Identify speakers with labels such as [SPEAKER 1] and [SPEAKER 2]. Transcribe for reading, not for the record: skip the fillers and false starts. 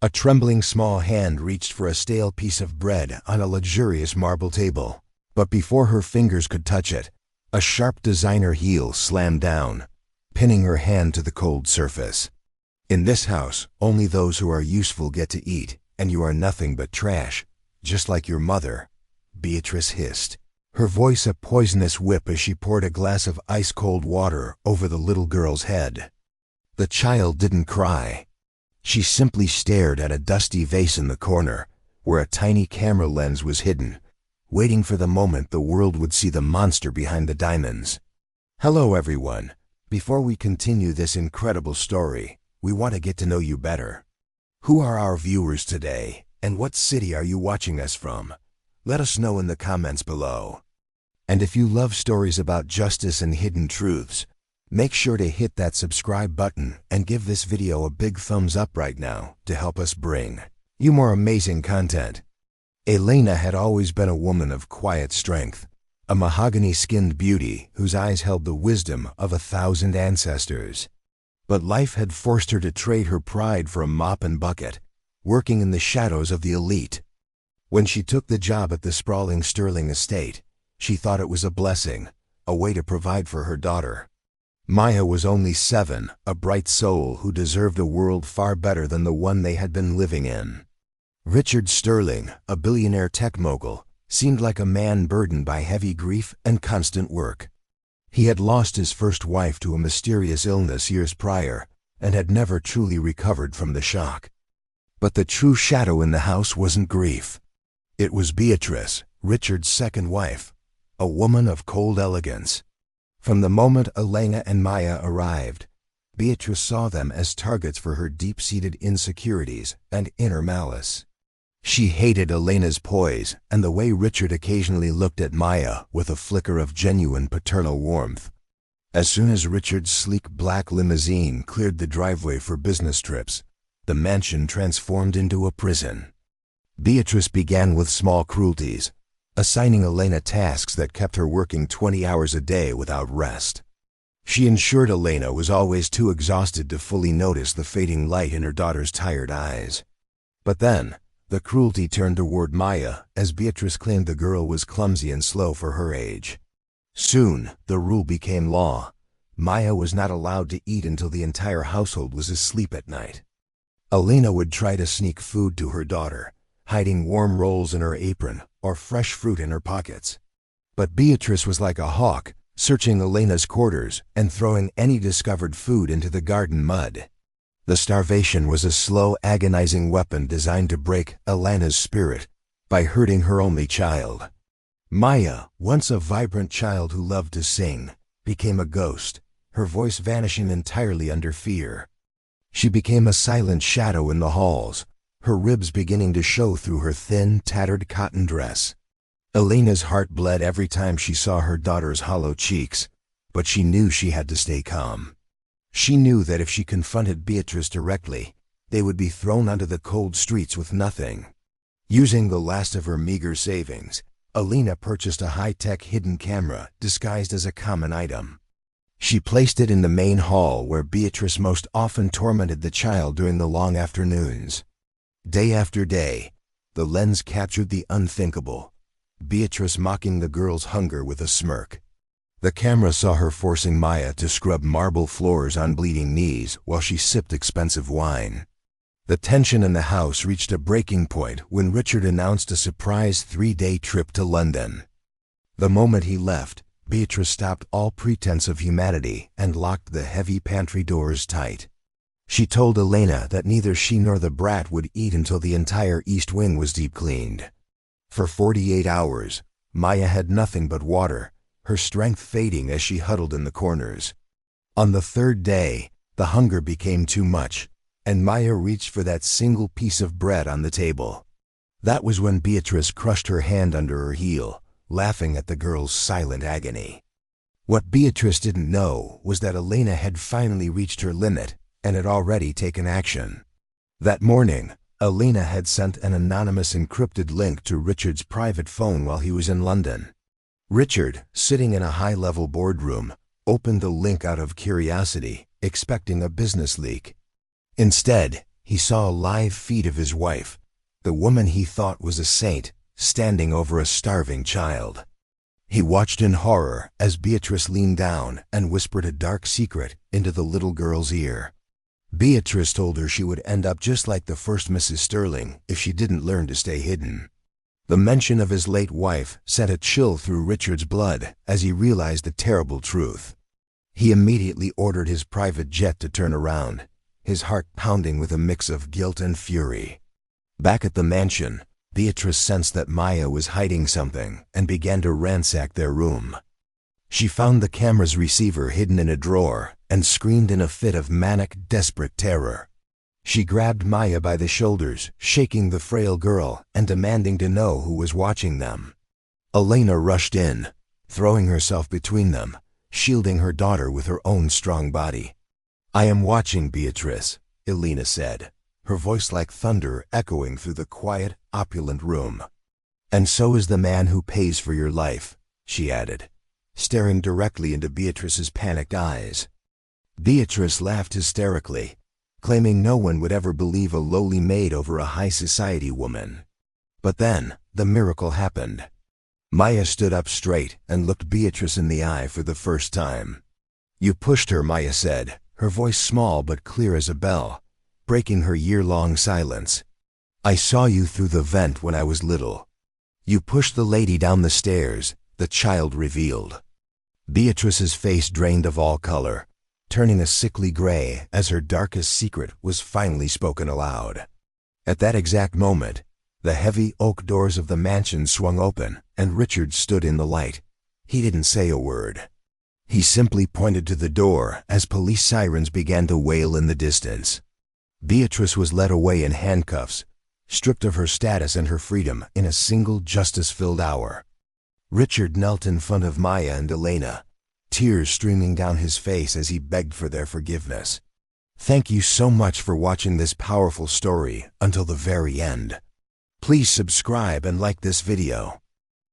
[SPEAKER 1] A trembling small hand reached for a stale piece of bread on a luxurious marble table. But before her fingers could touch it, a sharp designer heel slammed down, pinning her hand to the cold surface. In this house, only those who are useful get to eat, and you are nothing but trash, just like your mother, Beatrice hissed, her voice a poisonous whip as she poured a glass of ice-cold water over the little girl's head. The child didn't cry. She simply stared at a dusty vase in the corner, where a tiny camera lens was hidden, waiting for the moment the world would see the monster behind the diamonds. Hello everyone. Before we continue this incredible story, we want to get to know you better. Who are our viewers today, and what city are you watching us from? Let us know in the comments below. And if you love stories about justice and hidden truths, make sure to hit that subscribe button and give this video a big thumbs up right now to help us bring you more amazing content. Elena had always been a woman of quiet strength, a mahogany-skinned beauty whose eyes held the wisdom of 1,000 ancestors. But life had forced her to trade her pride for a mop and bucket, working in the shadows of the elite. When she took the job at the sprawling Sterling estate, she thought it was a blessing, a way to provide for her daughter. Maya was only 7, a bright soul who deserved a world far better than the one they had been living in. Richard Sterling, a billionaire tech mogul, seemed like a man burdened by heavy grief and constant work. He had lost his first wife to a mysterious illness years prior and had never truly recovered from the shock. But the true shadow in the house wasn't grief. It was Beatrice, Richard's second wife, a woman of cold elegance. From the moment Elena and Maya arrived, Beatrice saw them as targets for her deep-seated insecurities and inner malice. She hated Elena's poise and the way Richard occasionally looked at Maya with a flicker of genuine paternal warmth. As soon as Richard's sleek black limousine cleared the driveway for business trips, the mansion transformed into a prison. Beatrice began with small cruelties, assigning Elena tasks that kept her working 20 hours a day without rest. She ensured Elena was always too exhausted to fully notice the fading light in her daughter's tired eyes. But then, the cruelty turned toward Maya as Beatrice claimed the girl was clumsy and slow for her age. Soon, the rule became law. Maya was not allowed to eat until the entire household was asleep at night. Elena would try to sneak food to her daughter, hiding warm rolls in her apron or fresh fruit in her pockets. But Beatrice was like a hawk, searching Elena's quarters and throwing any discovered food into the garden mud. The starvation was a slow, agonizing weapon designed to break Elena's spirit by hurting her only child. Maya, once a vibrant child who loved to sing, became a ghost, her voice vanishing entirely under fear. She became a silent shadow in the halls, her ribs beginning to show through her thin, tattered cotton dress. Elena's heart bled every time she saw her daughter's hollow cheeks, but she knew she had to stay calm. She knew that if she confronted Beatrice directly, they would be thrown onto the cold streets with nothing. Using the last of her meager savings, Elena purchased a high-tech hidden camera disguised as a common item. She placed it in the main hall where Beatrice most often tormented the child during the long afternoons. Day after day, the lens captured the unthinkable, Beatrice mocking the girl's hunger with a smirk. The camera saw her forcing Maya to scrub marble floors on bleeding knees while she sipped expensive wine. The tension in the house reached a breaking point when Richard announced a surprise 3-day trip to London. The moment he left, Beatrice stopped all pretense of humanity and locked the heavy pantry doors tight. She told Elena that neither she nor the brat would eat until the entire east wing was deep cleaned. For 48 hours, Maya had nothing but water, her strength fading as she huddled in the corners. On the 3rd day, the hunger became too much, and Maya reached for that single piece of bread on the table. That was when Beatrice crushed her hand under her heel, laughing at the girl's silent agony. What Beatrice didn't know was that Elena had finally reached her limit and had already taken action. That morning, Elena had sent an anonymous encrypted link to Richard's private phone while he was in London. Richard, sitting in a high-level boardroom, opened the link out of curiosity, expecting a business leak. Instead, he saw a live feed of his wife, the woman he thought was a saint, standing over a starving child. He watched in horror as Beatrice leaned down and whispered a dark secret into the little girl's ear. Beatrice told her she would end up just like the first Mrs. Sterling if she didn't learn to stay hidden. The mention of his late wife sent a chill through Richard's blood as he realized the terrible truth. He immediately ordered his private jet to turn around, his heart pounding with a mix of guilt and fury. Back at the mansion, Beatrice sensed that Maya was hiding something and began to ransack their room. She found the camera's receiver hidden in a drawer and screamed in a fit of manic, desperate terror. She grabbed Maya by the shoulders, shaking the frail girl and demanding to know who was watching them. Elena rushed in, throwing herself between them, shielding her daughter with her own strong body. "I am watching, Beatrice," Elena said, her voice like thunder echoing through the quiet, opulent room. "And so is the man who pays for your life," she added, staring directly into Beatrice's panicked eyes. Beatrice laughed hysterically, claiming no one would ever believe a lowly maid over a high society woman. But then, the miracle happened. Maya stood up straight and looked Beatrice in the eye for the first time. "You pushed her," Maya said, her voice small but clear as a bell, breaking her year-long silence. "I saw you through the vent when I was little. You pushed the lady down the stairs," the child revealed. Beatrice's face drained of all color, turning a sickly gray as her darkest secret was finally spoken aloud. At that exact moment, the heavy oak doors of the mansion swung open and Richard stood in the light. He didn't say a word. He simply pointed to the door as police sirens began to wail in the distance. Beatrice was led away in handcuffs, stripped of her status and her freedom in a single justice-filled hour. Richard knelt in front of Maya and Elena, tears streaming down his face as he begged for their forgiveness. Thank you so much for watching this powerful story until the very end. Please subscribe and like this video.